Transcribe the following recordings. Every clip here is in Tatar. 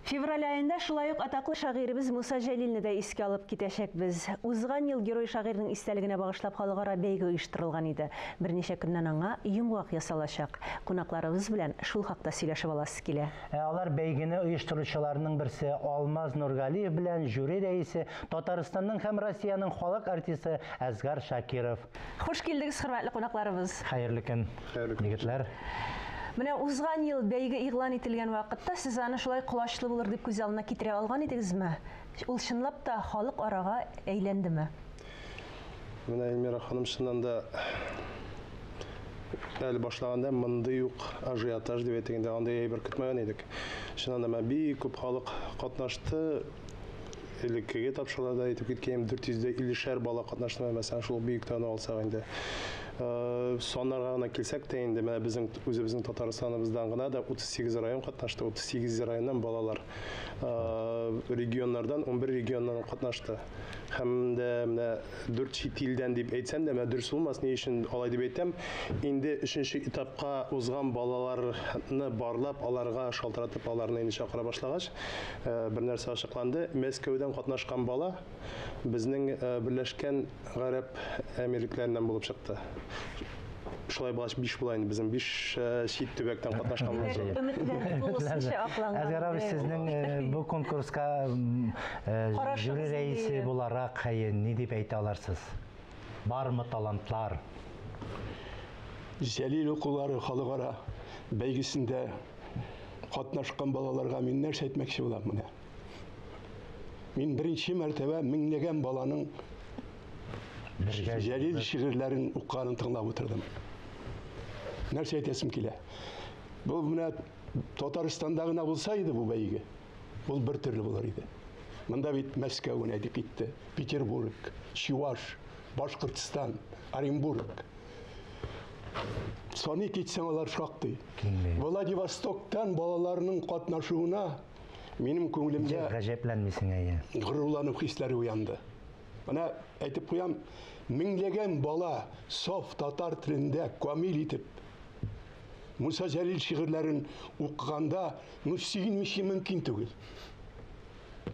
Февраль айында шулай ук атаклы шагыйрыбыз Муса Жәлилне дә искә алып китәчәкбез. Узган ел герой шагыйрьнең истәлегенә багышлап халыкара бәйге оештырылган иде. Берничә көннән аңа йомгак ясалачак. Кунакларыбыз белән шул хакта сөйләшеп аласы килә. Алар бәйгене оештыручыларның берсе Алмаз Нургалиев белән жюри рәисе Татарстанның һәм Россиянең халык артисты Әсгар Шакиров. Хуш килдегез, хөрмәтле кунакларыбыз. Хәерле көн, егетләр. Менә узган ел бәйге игълан ителгән вакытта сез аны шулай кулачлы булыр дип күз алдына китерә алган идегезме? Ул чынлап та халык арага әйләндеме? Менә Эльмира ханым чыннан да әле башлаганда мондый ук ажиотаж дип әйтгәндә андай әйбер көтмәгән идек. Чыннан да бик күп халык катнашты. Элеккеге тапшырылды әйтеп киткән 450 бала катнашты. Мәсәлән, шул бөектән алсак инде. Sonlarga gana kilsek de indi, özümüzün Tataristanımızdan gana da 38 rayon katlaştı. 38 rayondan balalar regionlardan 11 regiondan katlaştı. Hem de 4 çit ilden deyip etsem de dürüst olmaz. Ne için olay deyip etsem, indi 3. etapka uzgan balalarını barlap, alarga şaltıratıp alarını indi çakıra başlagaç. Bir nerse açıklandı. Meskev'den katlaşkan bala bizning Birleşken Garip Emirliklerinden bulup çıktı. Şulay bağış 5 bulayın bizim 5 şehit tübekten katlaşkanımız oldu. Әсгар abi sizning bu konkurska jüri reisi bularak ne deyip әйтә аларсыз? Barmı talantlar? Жәлил оқулары халыкара бәйгесендә катнашкан балаларга мин нәрсә әйтмәкче булам менә. Мин беренче мәртәбә меңләгән баланың Жәлил шигырьләрен укканын тыңлап утырдым. Нәрсә әйтәсем килә? Бу менә Татарстанда гына булса иде бу бәйге. Бу бер төрле булыр иде. Монда бит Мәскәү әйтеп китте, Петербург, Чуваш, Башкортстан, Оренбург. Саны китсәң алар шактый. Владивостоктан балаларның катнашуына минем күңелемдә гаҗәпләнмисең әйе. Горурланып хисләре уянды. Менә әйтеп куям, меңләгән бала саф татар телендә камил итеп Муса Жәлил шигырьләрен укыганда, сөйинмичә мөмкин түгел.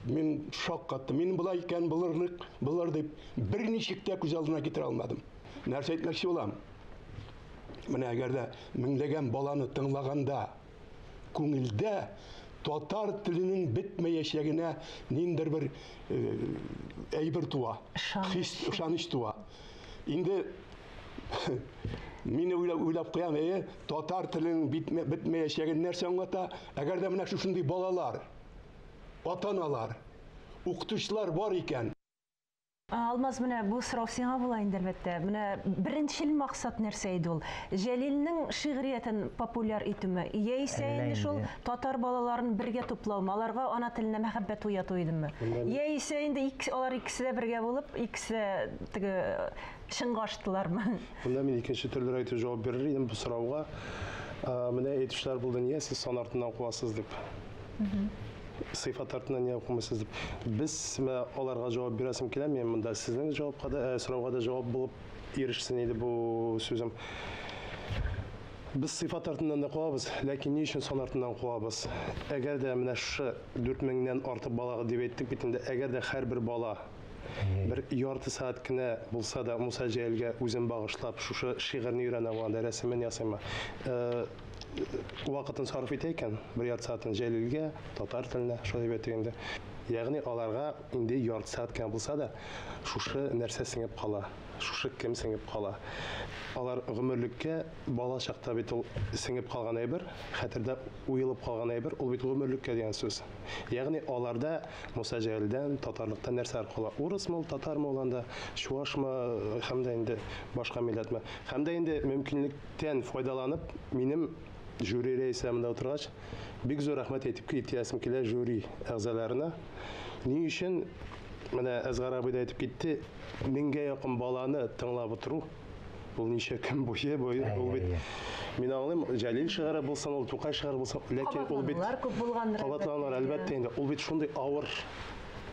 Мин шок каттым. Мин булай икән булыр дип берничек тә күз алдына китерә алмадым. Нәрсә әйтмәкче булам? Менә әгәр дә меңләгән баланы тыңлаганда күңелдә татар теленең бетмәячәгенә ниндер бер әйбер туа, ышаныч туа. Инде Мин уйлап куям, татар теленең бетмәячәген нәрсә аңлата? Әгәр дә менә шушындый балалар, ата-аналар, укытучылар бар икән. Алмаз, менә бу сорау сиңа була инде әлбәттә. Менә беренчел максат нәрсә иде ул? Жәлилнең шигъриятен популяр итүме? Яисә инде шул татар балаларын бергә туплаумы? Аларга ана теленә мәхәббәт уяту идеме? Яисә инде алар икесе дә бергә булып, икесе теге шыңга аштылармы? Монда мин икенче төрле әйтеп җавап бирер идем бу сорауга. Менә әйтүчләр булды, нигә сез сан артыннан куасыз дип. Sıfat артына не оқымайсыз дип. Biz аларга җавап бирәсем килә, мен монда сезнең җавапка да, сорауга да җавап булып ирешсен иде бу сүзем. Biz sıfat артыннан да куабыз, ләкин ни өчен сан артыннан куабыз? Әгәр дә менә шу 4000-нән артык балага дип әйттек бит инде, әгәр дә һәрбер бала bir ярты саат кенә булса да Муса Жәлилгә үзен багышлап, шушы шигырьне өйрәнә алганда, рәсемен ясыймы? Вакытын сарыф итә икән, bir ярты саатын Жәлилгә, татар теленә, шулай дип әйтгәндә. Ягъни аларга инде ярты саат кенә булса да, шушы нәрсә сеңеп кала, шушы кем сеңеп кала. Алар гомерлеккә бала чакта бит ул сеңеп калган әйбер, хәтердә уелып калган әйбер, ул бит гомерлеккә дигән сүз. Ягъни аларда Муса Жәлилдән татарлыктан нәрсә аркылы, урысмы, татармы уланда, чуашмы, һәм дә инде башка милләтме, һәм дә инде мөмкинлектән файдаланып, минем жюри рәисемендә утыргач, бик зур рәхмәт әйтеп китәсем килә жюри әгъзаларына. Ни өчен менә Әсгар абый да әйтеп китте, 1000гә якын баланы тыңлап утыру. Бу ничә көн буе ул бит. Мин аңлыйм, Жәлил шигыре булсын, ул Тукай шигыре булсын, ләкин ул бит кабатланулар әлбәттә инде, ул бит шундый авыр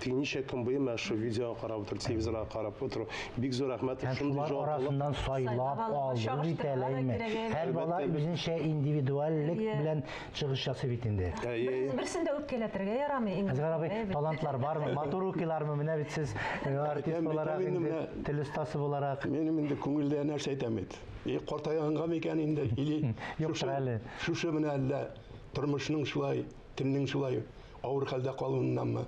ничә көн буе мен шу видео карап утырып, телевизорга карап утырып, бик зур рәхмәт. Шулар арасыннан сайлап алды бит әлеме. Һәр бала үзенчә индивидуальлек белән чыгыш ясый бит инде. Берсен дә үпкәләтергә ярамый. Әзгәр абый, талантлар бармы? Матур укыйлармы? Менә бит сез артист буларак, тел остасы буларак. Менем инде күңелдә нәрсә әйтәм бит. Картайганга микән инде или шушы менә әллә тормышның шулай, телнең шулай авыр хәлдә калуыннанмы?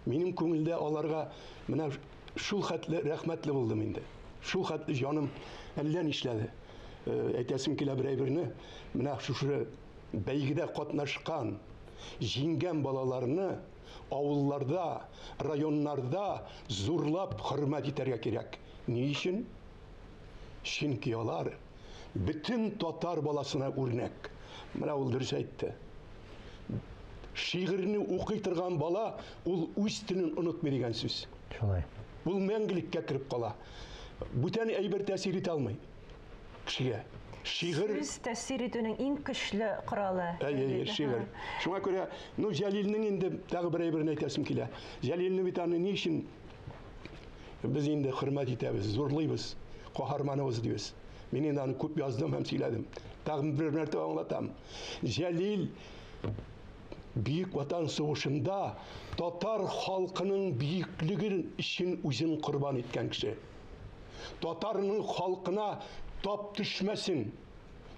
Минем күңелдә аларга менә шул хәтле рәхмәтле булдым инде. Шул хәтле җаным әллә нишләде. Әйтәсем килә берәйберне, менә шушы бәйгедә катнашкан, җиңгән балаларны авылларда, районнарда зурлап хөрмәт итәргә кирәк. Ни өчен? Чөнки алар бөтен татар баласына үрнәк. Менә ул дөрес әйтте. Шигырьне укый торган бала ул үз телен онытмый дигән сүз. Шулай. Ул мәңгелеккә кирип кала. Бүтән әйбер тәэсир итә алмый кешегә. Шигырь Сүз тәэсир итүнең иң көчле коралы. шигырь. Шуңа күрә, Җәлилнең инде тагы бер әйберне әйтәсем килә. Җәлилне бит аны ни өчен без инде хөрмәт итәбез, зурлыйбыз, каһарманыбыз дибез. Мин инде аны күп яздым һәм сөйләдем. Тагы бер мәртәбә аңлатам. Җәлил Büyük Vatan Soğuşunda Tatar halkının büyüklüğü için üzün kurban etken kişi. Tatarının halkına tap düşmesin.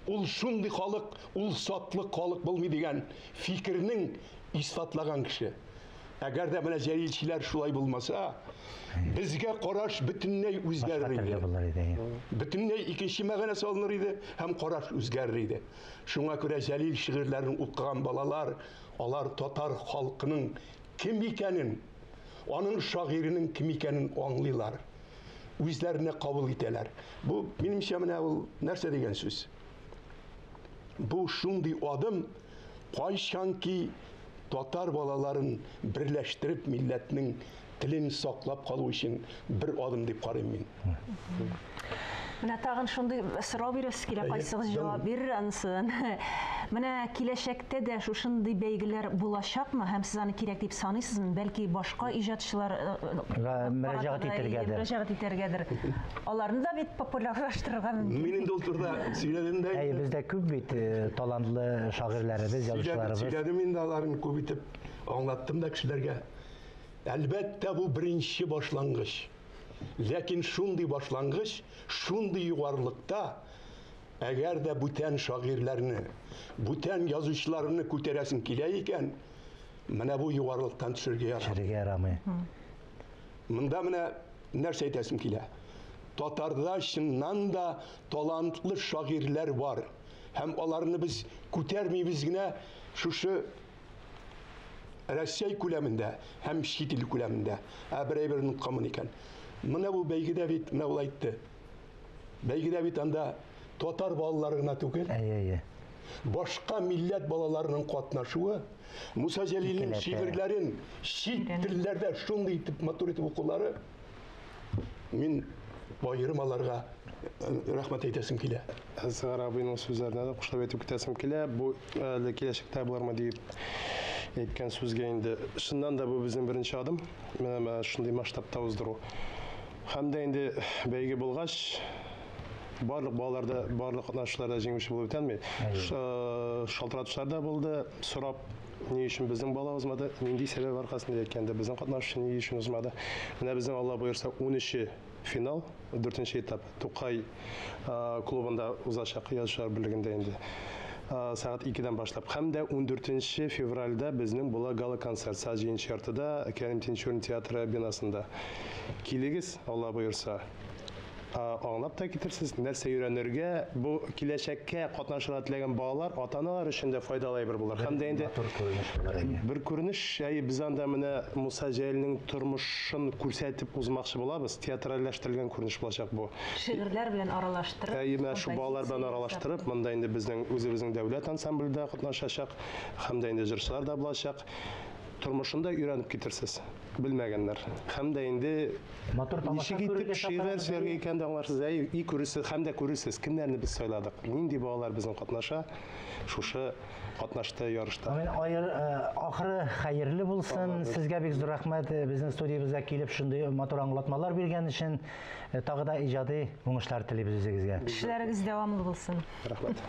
Ул шундый халык, ул сатлык халык булмый дигән фикернең исбатлаган кеше. Әгәр дә менә җәлилчеләр шулай булмаса, безгә караш бөтенләй үзгәрер иде. Бөтенләй икенче мәгънә салыныр иде һәм караш үзгәрер иде. Шуңа күрә җәлил шигырьләрен укыган балалар, алар татар халкының кем икәнен, аның шагыйрының кем икәнен аңлыйлар. Үзләренә кабул итәләр. Бу минемчә менә ул нәрсә дигән сүз? Бу шундый адым кайчанки татар балаларын берләштереп милләтнең телен саклап калу өчен бер адым дип карыйм мин. Менә тагын шундый сорау бирәсе килә, кайсыгыз җавап бирер ансын. Менә киләчәктә дә шушындый бәйгеләр булачакмы һәм сез аны кирәк дип саныйсызмы? Бәлки башка иҗатчылар мөрәҗәгать итәргәдер. Аларны да бит популярлаштырырга мөмкин. Мин инде ул турыда сөйләдем дә. Бездә күп бит талантлы шагыйрьләребез, язучыларыбыз. Сөйләдем инде аларны күп итеп аңлаттым да кешеләргә. Әлбәттә бу беренче башлангыч. Ләкин шундый башлангыч, шундый югарлыкта, әгәр дә бүтән шагыйрьләрне, бүтән язучыларны күтәрәсен килә икән, менә бу югарлыктан төшәргә ярамый. Монда менә нәрсә әйтәсем килә. Татарда чыннан да талантлы шагыйрьләр бар. Һәм аларны без күтәрмибез генә шушы Россия күләмендә һәм чит ил күләмендә. Берәйбер нуткамын икән. Менә бу бәйгедә бит менә ул әйтте. Бәйгедә бит анда татар балалары гына түгел. Башка милләт балаларының катнашуы, Муса Җәлилнең шигырьләрен чит телләрдә шундый итеп матур итеп укулары мин аерым аларга рәхмәт әйтәсем килә. Әзгәр абыйның сүзләренә дә кушлап әйтеп китәсем килә. Бу киләчәктә булармы дип әйткән сүзгә инде чыннан да бу безнең беренче адым. Менә шундый масштабта уздыру. Һәм дә инде бәйге булгач барлык балаларда, барлык катнашучыларда җиңүче булып үтәнме? Шалтыратышлар да булды. Сорап, ни өчен безнең бала узмады? Нинди сәбәп аркасында әйткәндә безнең катнашучы ни өчен узмады? Менә безнең Алла боерса 13 финал, 4-нче этап Тукай клубында узачак язучылар берлегендә инде. Сәгать 2-дән башлап. Һәм дә 14 февральдә безнең була гала концерт Саҗ Җинчартыда, Кәрим Тинчурин театры бинасында. Килегез, Алла боерса. Аңлап та китерсез, нәрсә өйрәнергә, бу киләчәккә катнашырга теләгән балалар, ата-аналар өчен дә файдалы бер булыр. Һәм дә инде бер күренеш, без анда менә Муса Җәлилнең тормышын күрсәтеп узмакчы булабыз. Театральләштерелгән күренеш булачак бу. Шигырьләр белән аралаштырып. Менә шу балалар белән аралаштырып, монда инде безнең үзебезнең дәүләт ансамбльдә катнашачак, һәм дә инде җырчылар да булачак. Тормышында өйрәнеп китерсез. белмәгәннәр. Һәм дә инде Матур тамаша ничек күрергә итеп шигырь чакырабыз. сөйләргә икән дә аңларсыз. И күрерсез, һәм дә күрерсез, кемнәрне без сайладык, нинди балалар безнең катнаша, шушы катнашты ярышта. Мен ахыры хәерле булсын. Сезгә бик зур рәхмәт безнең студиябызга килеп шундый матур аңлатмалар биргән өчен. Тагы да иҗади уңышлар телибез үзегезгә. Эшләрегез дәвамлы булсын. Рәхмәт.